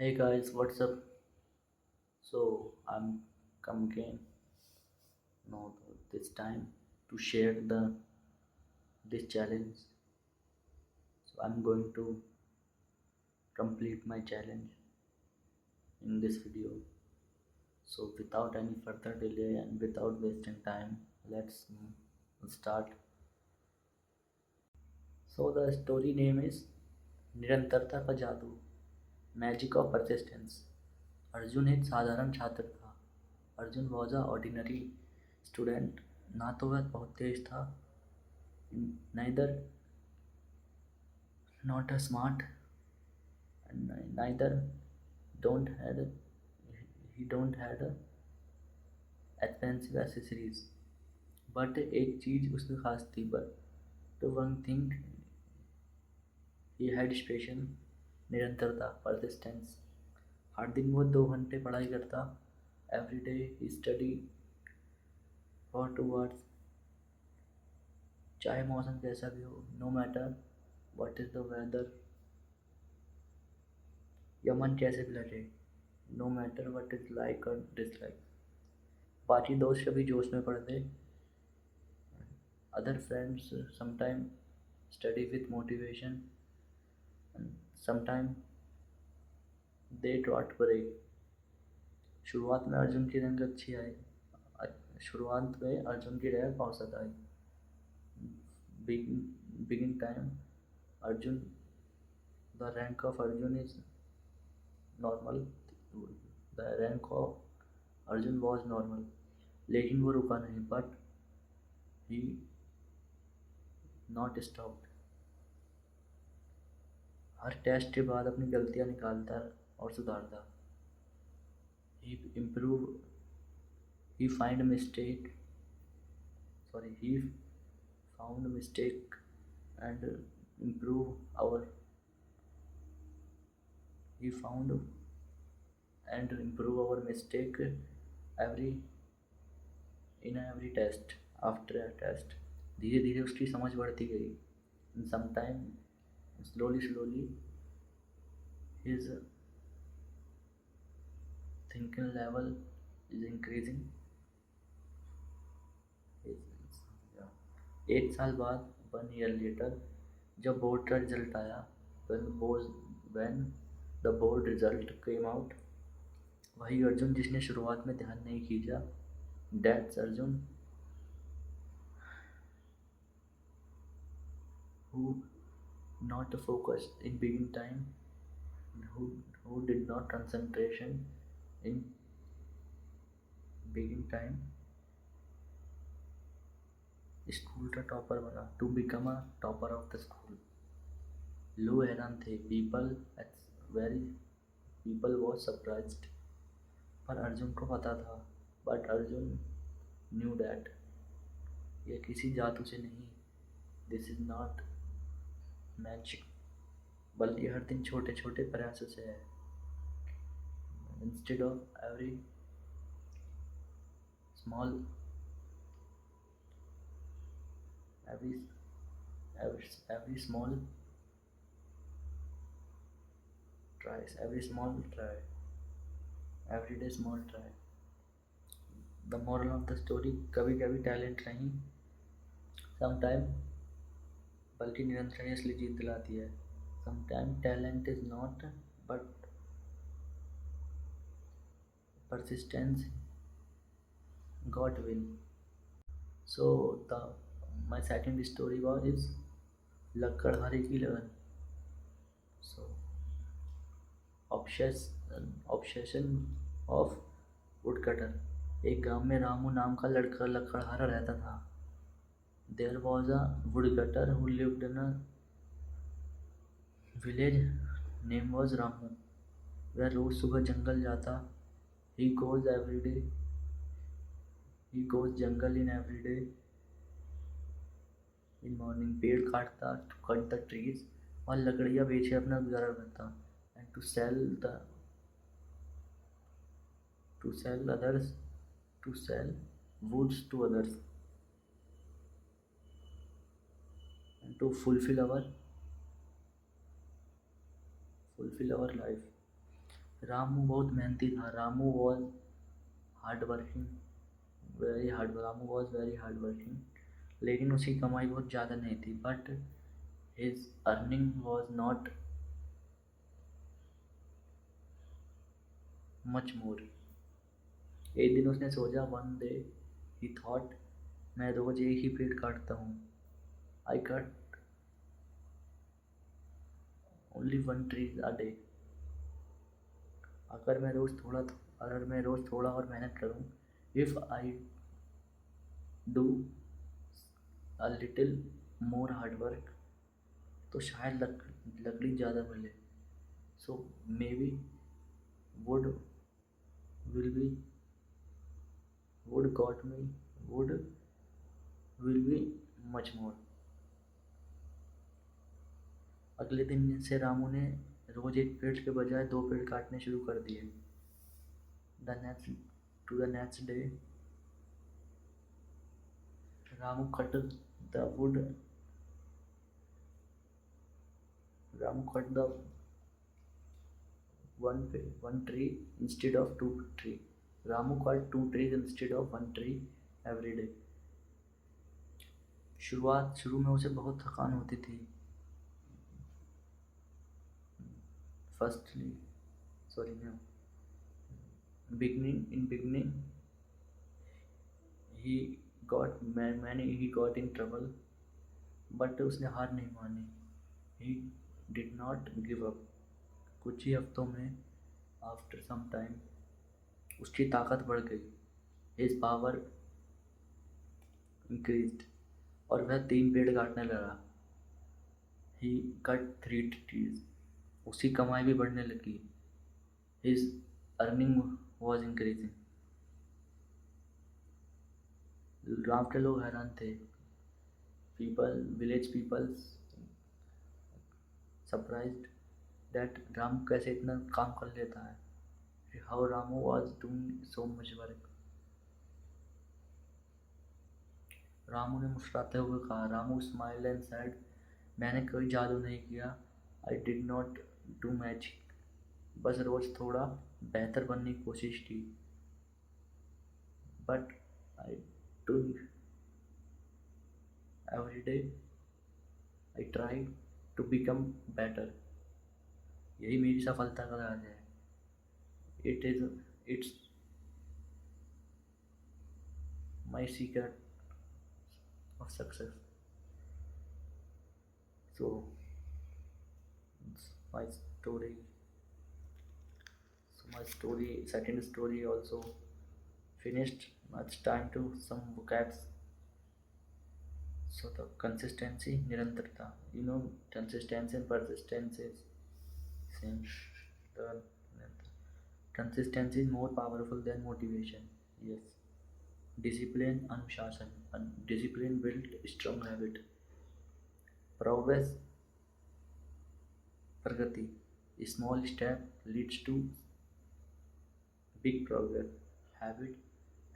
Hey guys, what's up? So I'm come again now this time to share this challenge. So I'm going to complete my challenge in this video. So without any further delay and without wasting time, let's start. So the story name is निरंतरता का जादू, magic of persistence. Arjun एक साधारण छात्र था। Arjun was a ordinary student. ना तो वह बहुत तेज था, neither not a smart, and neither don't had he don't had a expensive accessories, but एक चीज उसमें खास थी। but the one thing he had special, निरंतरता, persistence। हर दिन वो 2 घंटे पढ़ाई करता। every day he study for 2 hours, चाहे मौसम कैसा भी हो, no matter what is the weather, या मन कैसे भी लगे, no matter what is like or dislike। बाकी दोस्त कभी जोश में पढ़ते। Other friends sometimes study with motivation, and sometimes they got break। शुरुआत में अर्जुन की रैंक अच्छी आई। शुरुआत में अर्जुन की रैंक औसत आई। Begin time Arjun, the rank of Arjun is normal. The rank of Arjun was normal. लेकिन वो रुका नहीं, बट ही नॉट स्टॉप्ड। हर टेस्ट के बाद अपनी गलतियाँ निकालता और सुधारता। he improve he find mistake sorry he found mistake and improve our he found and improve our mistake every in every test। after a test धीरे धीरे उसकी समझ बढ़ती गई। and sometime slowly his thinking level is increasing। एक साल बाद, 1 year later, जब बोर्ड का रिजल्ट आया, when the board result came out, वही अर्जुन जिसने शुरुआत में ध्यान नहीं किया, that's Arjun who not focused in begin time, who who did not concentration in begin time, school का टॉपर बना, to become a topper of the school। लोग हैरान थे, very people was surprised। पर अर्जुन को पता था, बट अर्जुन न्यू दैट ये किसी जादू से नहीं, दिस इज नॉट मैजिक, बल्कि हर दिन छोटे छोटे प्रयासों से है। Instead of small every every small every small try, everyday small try। The moral of the story, कभी कभी टैलेंट नहीं, समटाइम, बल्कि निरंतर असली जीत दिलाती है। Sometime talent is not, but persistence got win। So the my second story was is लकड़हारे की लगन। So obsession of woodcutter. एक गांव में रामू नाम का लड़का लकड़हारा रहता था। There was a woodcutter who lived in a village name was Ramu. वह रोज सुबह जंगल जाता। He goes every day he goes jungle in every day in morning. पेड़ काटता, टू कट द ट्रीज, और लकड़ियाँ बेचे अपना गुजारा करता। And to sell others to sell woods to others, and to fulfill our life। Ramu बहुत मेहनती था। Ramu was hard working, very hard, Ramu was very hard working. लेकिन उसकी कमाई बहुत ज़्यादा नहीं थी, but his earning was not much more. एक दिन उसने सोचा, वन डे ही थॉट, मैं रोज एक ही पेड़ काटता हूँ, I cut only one tree a day. अगर मैं रोज़ थोड़ा अगर मैं रोज़ थोड़ा और मेहनत करूँ, if I do a little more hard work, तो शायद लकड़ी ज़्यादा मिले। So may be wood will be wood got me wood will be much more. अगले दिन से रामू ने रोज एक पेड़ के बजाय दो पेड़ काटने शुरू कर दिए। The next to the next day, Ramu cut the wood Ramu cut the one tree instead of two tree. Ramu cut two trees instead of one tree every day. शुरू में उसे बहुत थकान होती थी। Firstly sorry no beginning in beginning he he got in trouble, but उसने हार नहीं मानी। he did not give up। कुछ ही हफ्तों में, आफ्टर सम टाइम, उसकी ताकत बढ़ गई। हिज पावर इंक्रीज्ड, और वह 3 पेड़ काटने लगा। ही कट 3 ट्रीज। उसकी कमाई भी बढ़ने लगी। His earning was increasing. गांव के लोग हैरान थे। Village people surprised that Ramu कैसे इतना काम कर लेता है। How Ramu was doing so much work. Ramu ने मुस्कुराते हुए कहा, रामू स्माइल्ड एंड सेड, मैंने कोई जादू नहीं किया। I did not do magic. बस रोज़ थोड़ा बेहतर बनने की कोशिश की। But I do every day, I try to become better. यही मेरी सफलता का राज है। It's my secret of success. So my story my story, second story also finished. Now it's time to some vocabs. So the consistency, nirantarta, consistency and persistence is same. The consistency is more powerful than motivation. Yes. Discipline, अनुशासन, discipline build strong habit. Progress, Pragati, small step leads to big progress.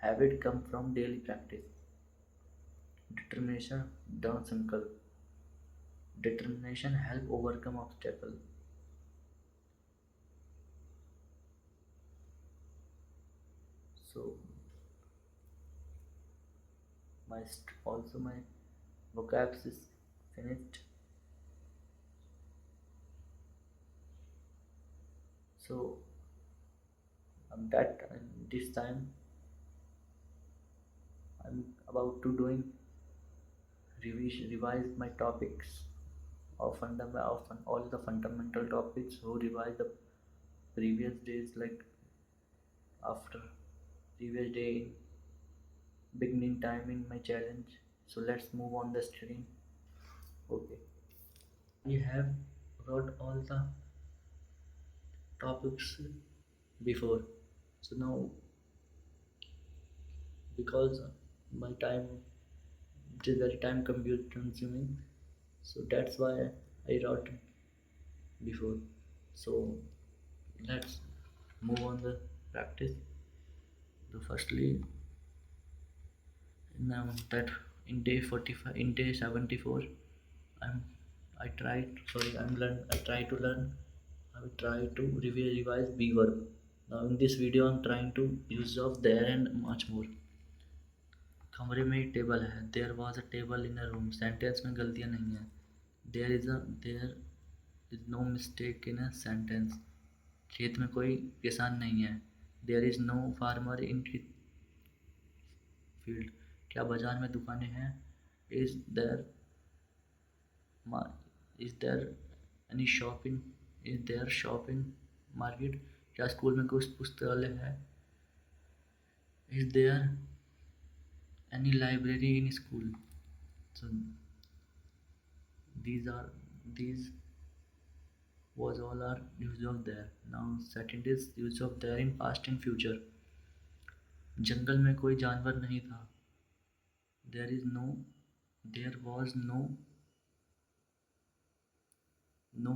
Habit come from daily practice. Determination, done संकल्प. Determination help overcome obstacle. So also my vocabs is finished. So that this time I'm about to doing revise my topics of all the fundamental topics who revise the previous days, like after previous day in beginning time in my challenge. So let's move on the screen. Okay, we have wrote all the topics before. So now, because my time, it is very time consuming, so that's why I wrote before. So let's move on the practice. So firstly, now that in day 45, in day 74, I'm I tried sorry I'm learn I try to learn I will try to revise be verb. Now in this video I'm trying to use of there and much more. कमरे में एक table है. There was a table in a room. Sentence में गलतियाँ नहीं है. There is no mistake in a sentence. खेत में कोई किसान नहीं है. There is no farmer in field. क्या बाजार में दुकानें हैं? Is there is there any shopping? Is there shopping market? क्या स्कूल में कुछ पुस्तकालय है? Is there any library in school? So these was all our use of there. Now second is use of there in past and future. जंगल में कोई जानवर नहीं था. There was no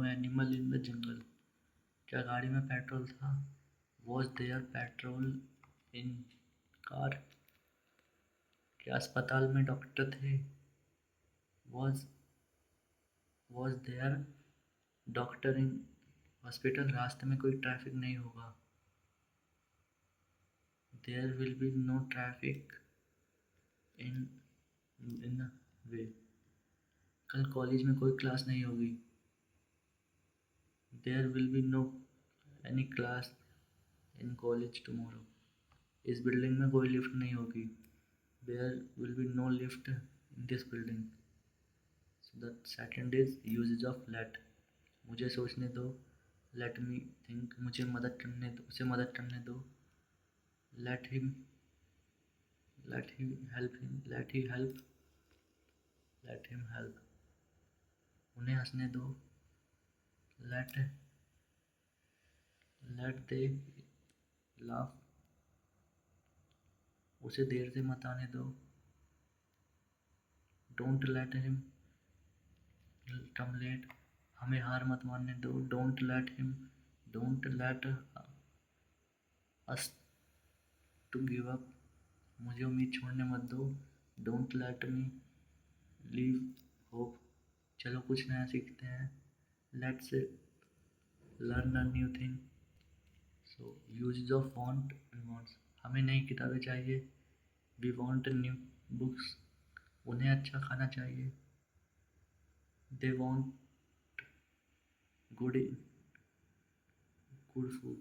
animal in the jungle. क्या गाड़ी में petrol था? Was there petrol in car? क्या अस्पताल में डॉक्टर थे? Was there doctor in hospital. रास्ते में कोई ट्रैफिक नहीं होगा. There will be no traffic in the way. कल कॉलेज में कोई क्लास नहीं होगी. There will be no any class in college tomorrow. इस बिल्डिंग में कोई लिफ्ट नहीं होगी. There will be no lift in this building. So the second is usage of let. मुझे सोचने दो. Let me think. मुझे मदद करने दो. उसे मदद करने दो. Let him help him. Let he help. Let him help. उन्हें हंसने दो. Let they laugh. उसे देर से मत आने दो. Don't let him come late. हमें हार मत मानने दो. Don't let us to give up. मुझे उम्मीद छोड़ने मत दो. Don't let me leave hope. चलो कुछ नया सीखते हैं. Let's learn a new thing. So uses of want and wants. हमें नई किताबें चाहिए. We want new books. उन्हें अच्छा खाना चाहिए. They want good food.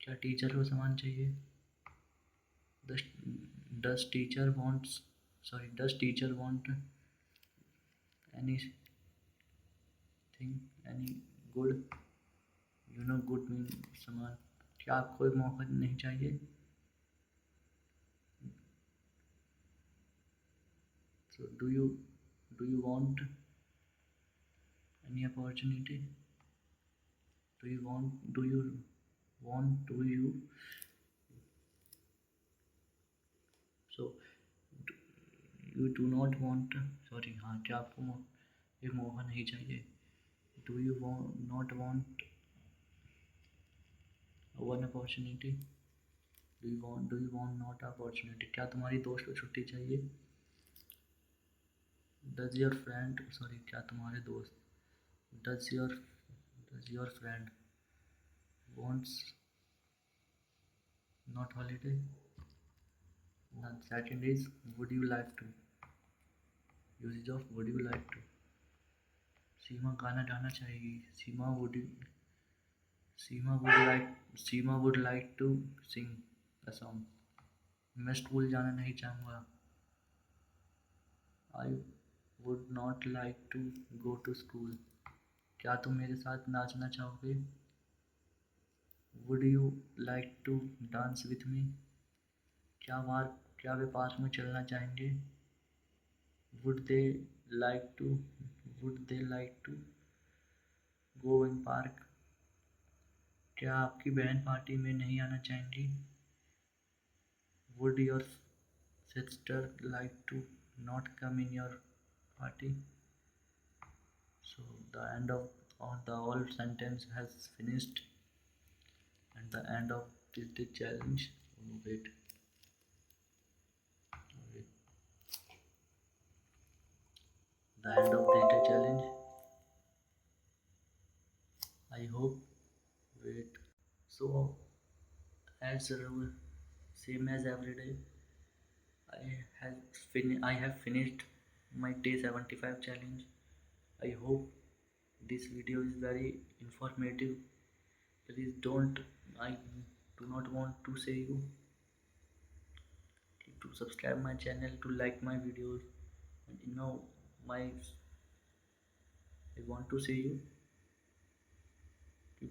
क्या टीचर को सामान चाहिए? Does teacher want anything, any good? Good mean सामान. क्या आपको एक मौका नहीं चाहिए? So do you want any opportunity? Do you so you do not want. Sorry, हाँ, क्या आपको एक मौका नहीं चाहिए? Do you not want one opportunity? Do you want not opportunity? क्या तुम्हारी दोस्त को छुट्टी चाहिए? Does your friend. Sorry, क्या तुम्हारे दोस्त. Does your friend wants not holiday? The second is would you like to. Usage of would you like to. सीमा गाना गाना चाहेगी. Seema would like to sing a song. मैं स्कूल जाना नहीं चाहूँगा. I would not like to go to school. क्या तुम मेरे साथ नाचना चाहोगे? Would you like to dance with me? क्या वे पार्क में चलना चाहेंगे? Would they like to go in park? क्या आपकी बहन पार्टी में नहीं आना चाहेंगी? Would your sister like to not come in your party? So the end of the whole sentence has finished, and the end of the challenge. Wait. The end of the challenge. I hope So as same as every day, I have finished my day 75 challenge. I hope this video is very informative. Please don't, I do not want to say you to subscribe my channel, to like my videos, and my I want to say you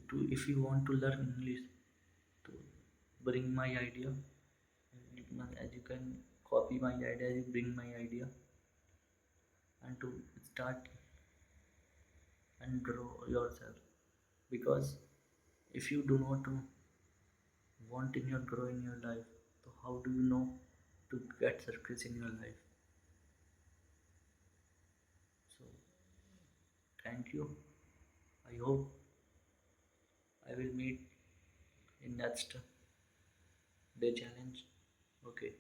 to, if you want to learn English, to bring my idea. As you can copy my idea, you bring my idea, and to start and grow yourself. Because if you do not want in your grow in your life, so how do you know to get success in your life? So thank you. I hope I will meet in next day challenge. Okay.